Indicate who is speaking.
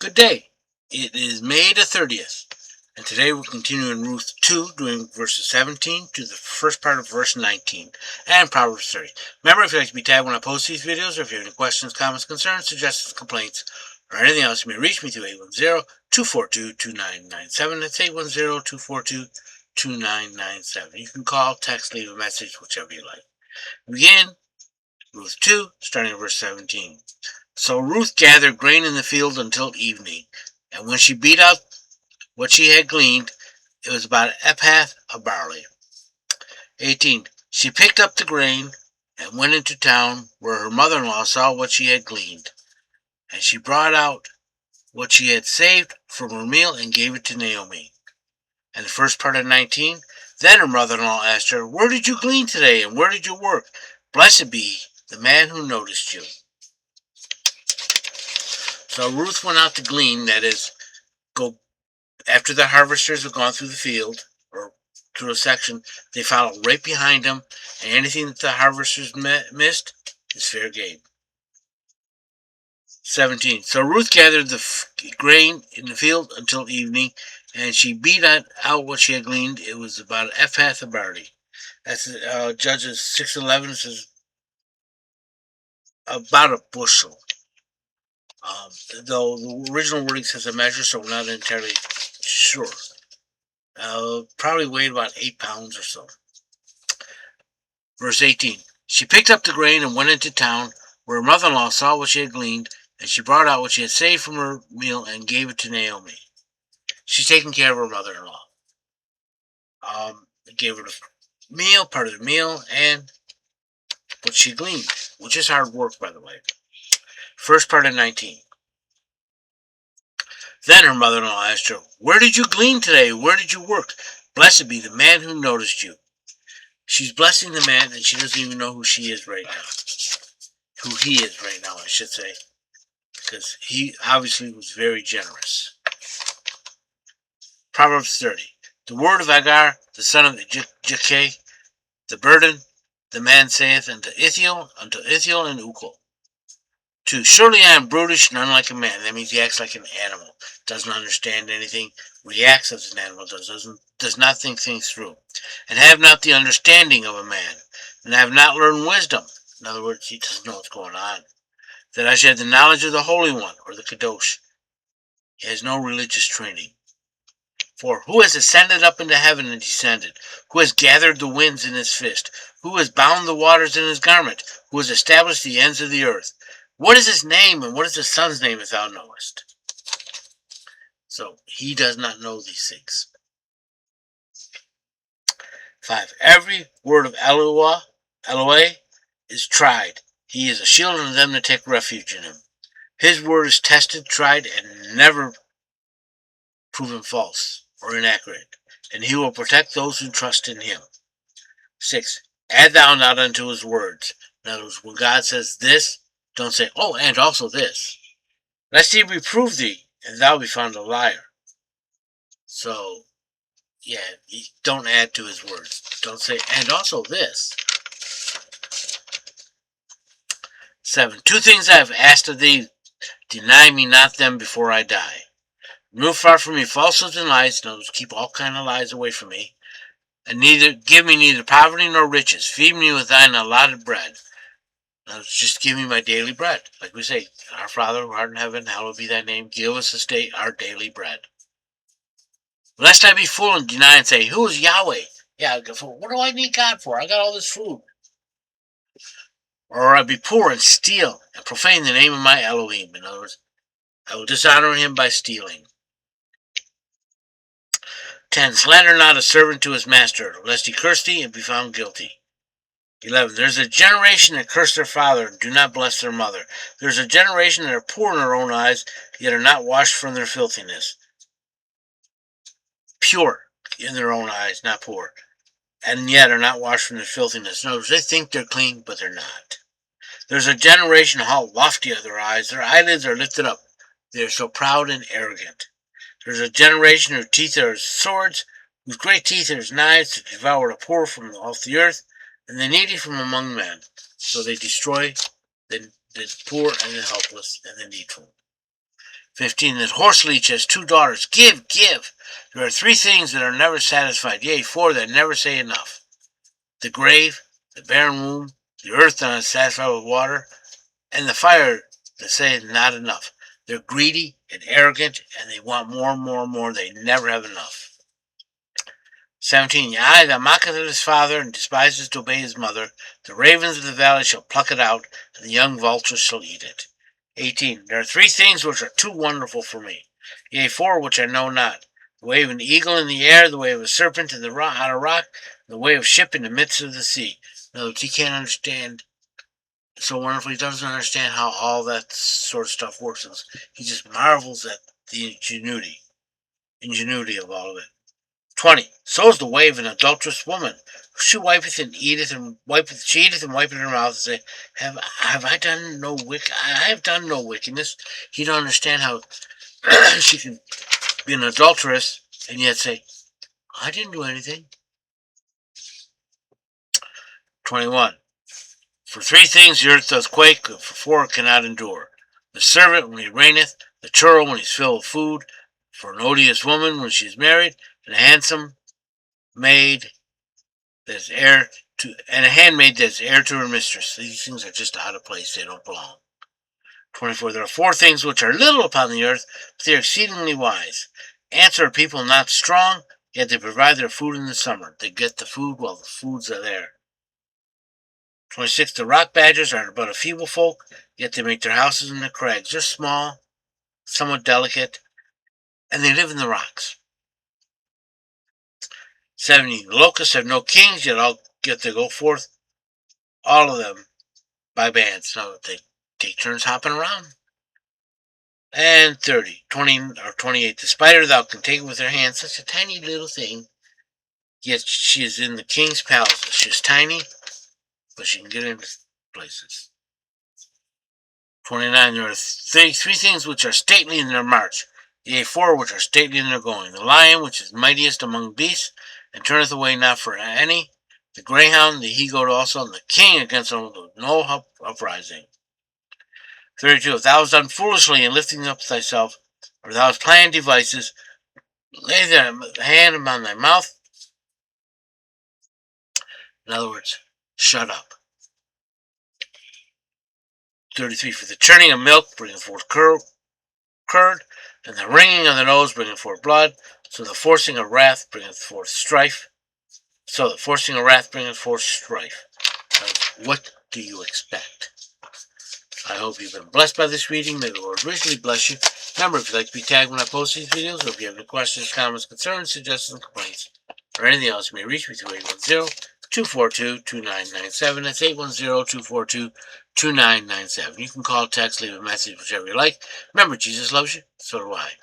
Speaker 1: Good day. It is May the 30th, and today we're continuing Ruth 2, doing verses 17 to the first part of verse 19, and Proverbs 30. Remember, if you'd like to be tagged when I post these videos, or if you have any questions, comments, concerns, suggestions, complaints, or anything else, you may reach me through 810-242-2997. That's 810-242-2997. You can call, text, leave a message, whichever you like. Begin Ruth 2, starting at verse 17. So Ruth gathered grain in the field until evening, and when she beat out what she had gleaned, it was about an ephah of barley. 18. She picked up the grain and went into town, where her mother-in-law saw what she had gleaned. And she brought out what she had saved from her meal and gave it to Naomi. And the first part of 19. Then her mother-in-law asked her, "Where did you glean today, and where did you work? Blessed be the man who noticed you." So Ruth went out to glean, that is, go after the harvesters have gone through the field, or through a section, they follow right behind them, and anything that the harvesters missed is fair game. 17. So Ruth gathered the grain in the field until evening, and she beat out what she had gleaned. It was about an ephah of barley. That's Judges 6:11 says about a bushel. Though the original wording says a measure, so we're not entirely sure. Probably weighed about 8 pounds or so. Verse 18. She picked up the grain and went into town, where her mother-in-law saw what she had gleaned, and she brought out what she had saved from her meal and gave it to Naomi. She's taking care of her mother-in-law. Gave her the meal, part of the meal, and what she gleaned, which is hard work, by the way. First part of 19. Then her mother-in-law asked her, "Where did you glean today? Where did you work? Blessed be the man who noticed you." She's blessing the man, and she doesn't even know who she is right now. Who he is right now, I should say. Because he obviously was very generous. Proverbs 30. The word of Agar, the son of Jakeh, the burden, the man saith unto Ithiel and Ukal. 2. Surely I am brutish and unlike a man. That means he acts like an animal. Doesn't understand anything. Reacts as an animal does not think things through. And have not the understanding of a man. And have not learned wisdom. In other words, he doesn't know what's going on. That I should have the knowledge of the Holy One, or the Kadosh. He has no religious training. 4. Who has ascended up into heaven and descended? Who has gathered the winds in his fist? Who has bound the waters in his garment? Who has established the ends of the earth? What is his name, and what is his son's name, if thou knowest? So he does not know these things. 5. Every word of Eloah is tried. He is a shield unto them that take refuge in him. His word is tested, tried, and never proven false or inaccurate. And he will protect those who trust in him. 6. Add thou not unto his words. In other words, when God says this, don't say, "Oh, and also this." Lest he reprove thee, and thou be found a liar. So, yeah, don't add to his words. Don't say, "and also this." 7. 2 things I have asked of thee, deny me not them before I die. Remove far from me falsehoods and lies. In other words, keep all kind of lies away from me. And give me neither poverty nor riches. Feed me with thine allotted bread. Just give me my daily bread. Like we say, our Father who art in heaven, hallowed be thy name. Give us this day our daily bread. Lest I be full and deny and say, "Who is Yahweh?" Yeah, what do I need God for? I got all this food. Or I be poor and steal and profane the name of my Elohim. In other words, I will dishonor him by stealing. 10. Slander not a servant to his master, lest he curse thee and be found guilty. 11. There's a generation that curse their father and do not bless their mother. There's a generation that are poor in their own eyes, yet are not washed from their filthiness. Pure in their own eyes, not poor. And yet are not washed from their filthiness. In other words, they think they're clean, but they're not. There's a generation how lofty are their eyes. Their eyelids are lifted up. They are so proud and arrogant. There's a generation whose teeth are as swords, whose great teeth are as knives to devour the poor from off the earth, and the needy from among men. So they destroy the poor and the helpless and the needful. 15. The horse leech has 2 daughters. Give, give. There are 3 things that are never satisfied, yea, 4 that never say enough. The grave, the barren womb, the earth that is satisfied with water, and the fire that says not enough. They're greedy and arrogant, and they want more and more and more. They never have enough. 17. The eye that mocketh at his father and despises to obey his mother, the ravens of the valley shall pluck it out, and the young vultures shall eat it. 18. There are 3 things which are too wonderful for me, yea, 4 which I know not. The way of an eagle in the air, the way of a serpent on a rock, the way of a ship in the midst of the sea. In other words, he can't understand so wonderful. He doesn't understand how all that sort of stuff works. He just marvels at the ingenuity of all of it. 20. So is the way of an adulterous woman. She wipeth and eateth and wipeth, she eateth and wipeth her mouth and say, Have I done no I have done no wickedness. He don't understand how she can be an adulteress and yet say, I didn't do anything. 21. For 3 things the earth doth quake, but for 4 it cannot endure. The servant when he reigneth, the churl when he's filled with food, for an odious woman when she is married, and a handsome maid that is heir to, and a handmaid that is heir to her mistress. These things are just out of place. They don't belong. 24. There are 4 things which are little upon the earth, but they are exceedingly wise. Ants are people not strong, yet they provide their food in the summer. They get the food while the foods are there. 26. The rock badgers are but a feeble folk, yet they make their houses in the crags. They're small, somewhat delicate, and they live in the rocks. 70. The locusts have no kings, yet they go forth, all of them, by bands. Now they take turns hopping around. And 28. The spider thou can take with her hand, such a tiny little thing, yet she is in the king's palace. She's tiny, but she can get into places. 29. There are 3 things which are stately in their march, yea, 4 which are stately in their going. The lion, which is mightiest among beasts, and turneth away not for any. The greyhound, the he-goat also, and the king against them with no uprising. 32. If thou hast done foolishly in lifting up thyself, or thou hast planned devices, lay thy hand upon thy mouth. In other words, shut up. 33. For the churning of milk bringeth forth curd, and the wringing of the nose bringeth forth blood, so the forcing of wrath bringeth forth strife. What do you expect? I hope you've been blessed by this reading. May the Lord richly bless you. Remember, if you'd like to be tagged when I post these videos, or if you have any questions, comments, concerns, suggestions, complaints, or anything else, you may reach me through 810-242-2997. That's 810-242-2997. You can call, text, leave a message, whichever you like. Remember, Jesus loves you. So do I.